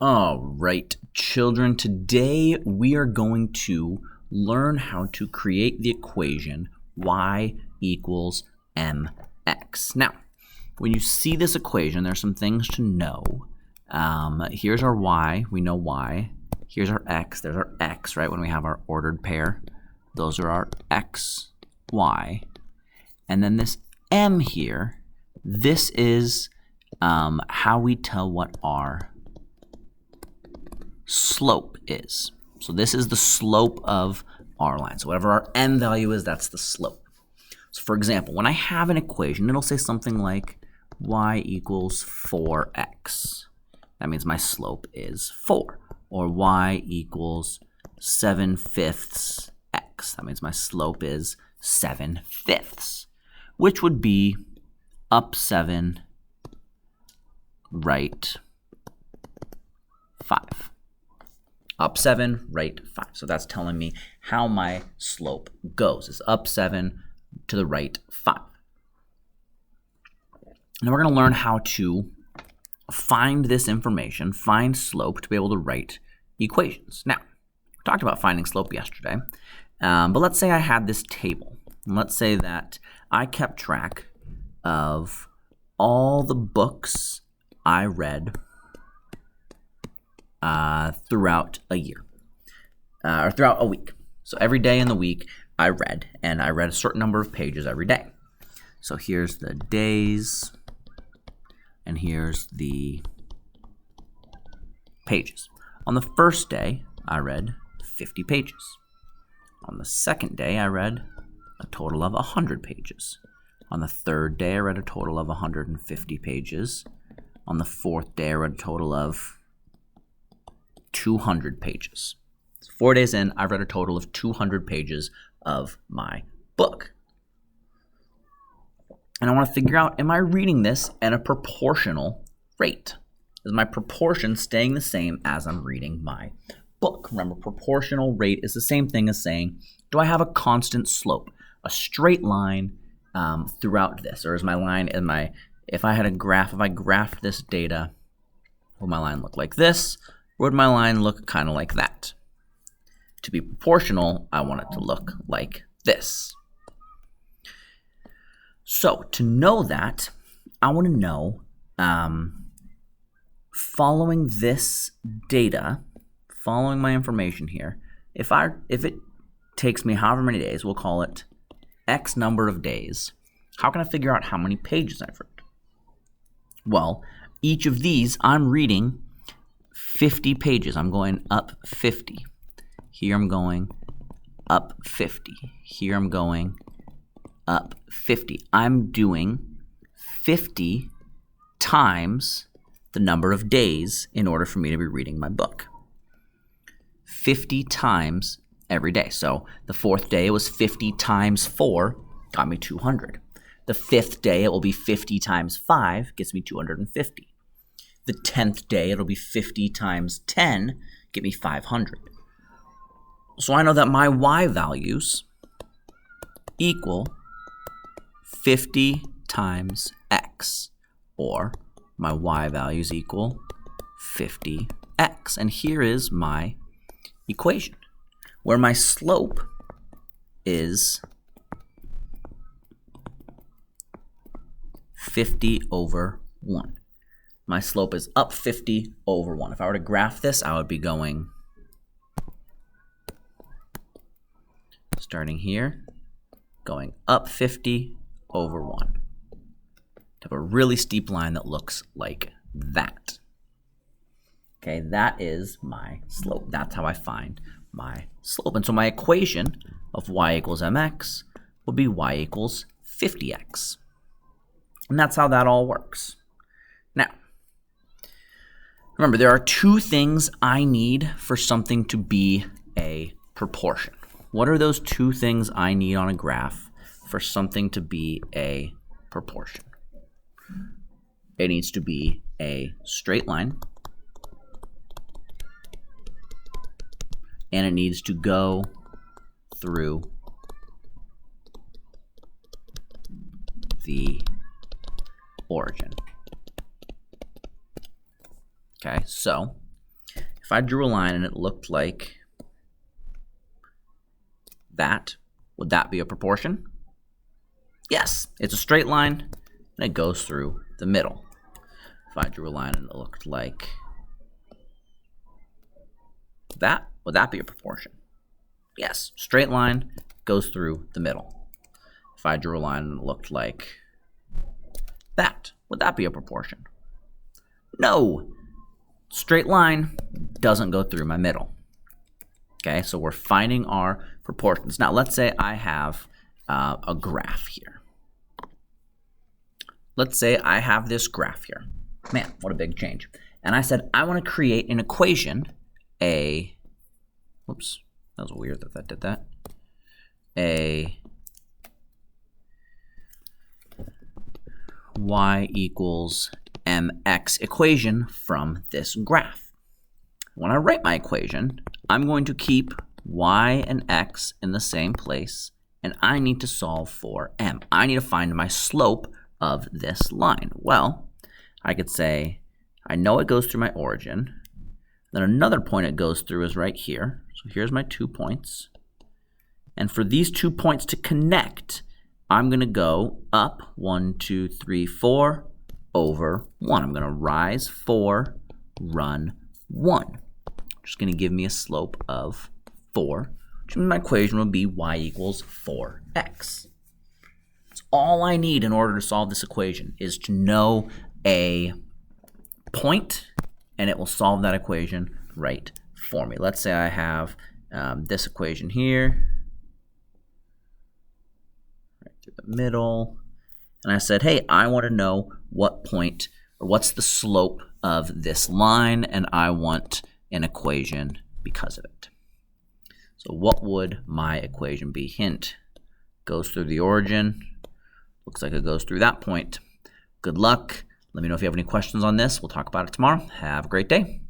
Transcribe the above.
All right, children, today we are going to learn how to create the equation y equals mx. Now, when you see this equation, there's some things to know. Here's our y, we know y. Here's our x, there's our x, right, when we have our ordered pair. Those are our x, y. And then this m here, this is how we tell what our slope is. So this is the slope of our line. So whatever our m value is, that's the slope. So for example, when I have an equation, it'll say something like y equals 4x. That means my slope is 4. Or y equals 7/5 x. That means my slope is 7/5, which would be up 7, right 5. Up 7, right 5. So that's telling me how my slope goes. It's up 7 to the right 5. Now we're going to learn how to find this information, find slope, to be able to write equations. Now, we talked about finding slope yesterday, but let's say I had this table. And let's say that I kept track of all the books I read throughout a year, or throughout a week. So every day in the week I read, and I read a certain number of pages every day. So here's the days, and here's the pages. On the first day, I read 50 pages. On the second day, I read a total of 100 pages. On the third day, I read a total of 150 pages. On the fourth day, I read a total of 200 pages. So 4 days in, I've read a total of 200 pages of my book. And I want to figure out, am I reading this at a proportional rate? Is my proportion staying the same as I'm reading my book? Remember, proportional rate is the same thing as saying, do I have a constant slope, a straight line throughout this? Or is my line, if I had a graph, if I graphed this data, would my line look like this? Or would my line look kind of like that? To be proportional, I want it to look like this. So to know that, I want to know, following this data, following my information here, if it takes me however many days, we'll call it X number of days, how can I figure out how many pages I've read? Well, each of these, I'm reading 50 pages. I'm going up 50. Here I'm going up 50. Here I'm going up 50. I'm doing 50 times the number of days in order for me to be reading my book. 50 times every day. So the fourth day was 50 times 4, got me 200. The fifth day, it will be 50 times 5, gets me 250. The 10th day, it'll be 50 times 10, get me 500. So I know that my y values equal 50 times x, or my y values equal 50x. And here is my equation, where my slope is 50 over 1. My slope is up 50 over 1. If I were to graph this, I would be going, starting here, going up 50 over 1. To have a really steep line that looks like that. Okay, that is my slope. That's how I find my slope. And so my equation of y equals mx will be y equals 50x. And that's how that all works. Now, remember, there are two things I need for something to be a proportion. What are those two things I need on a graph for something to be a proportion? It needs to be a straight line, and it needs to go through the origin. Okay, so If I drew a line and it looked like that, would that be a proportion? Yes, it's a straight line and it goes through the middle. If I drew a line and it looked like that, would that be a proportion? Yes, straight line goes through the middle. If I drew a line and it looked like that, would that be a proportion? No, straight line doesn't go through my middle. Okay, so we're finding our proportions. Now let's say I have a graph here. Let's say I have this graph here. Man, what a big change. And I said I want to create an equation, whoops, that was weird that did that. Y equals mx equation from this graph. When I write my equation, I'm going to keep y and x in the same place, and I need to solve for m. I need to find my slope of this line. Well, I could say I know it goes through my origin. Then another point it goes through is right here. So here's my 2 points. And for these 2 points to connect, I'm going to go up 1, 2, 3, 4 over 1. I'm going to rise 4, run 1. Which is going to give me a slope of 4, which means my equation will be y equals 4x. That's all I need in order to solve this equation, is to know a point, and it will solve that equation right for me. Let's say I have this equation here, right through the middle, and I said, hey, I want to know what point, or what's the slope of this line, and I want an equation because of it. So what would my equation be? Hint, goes through the origin. Looks like it goes through that point. Good luck. Let me know if you have any questions on this. We'll talk about it tomorrow. Have a great day.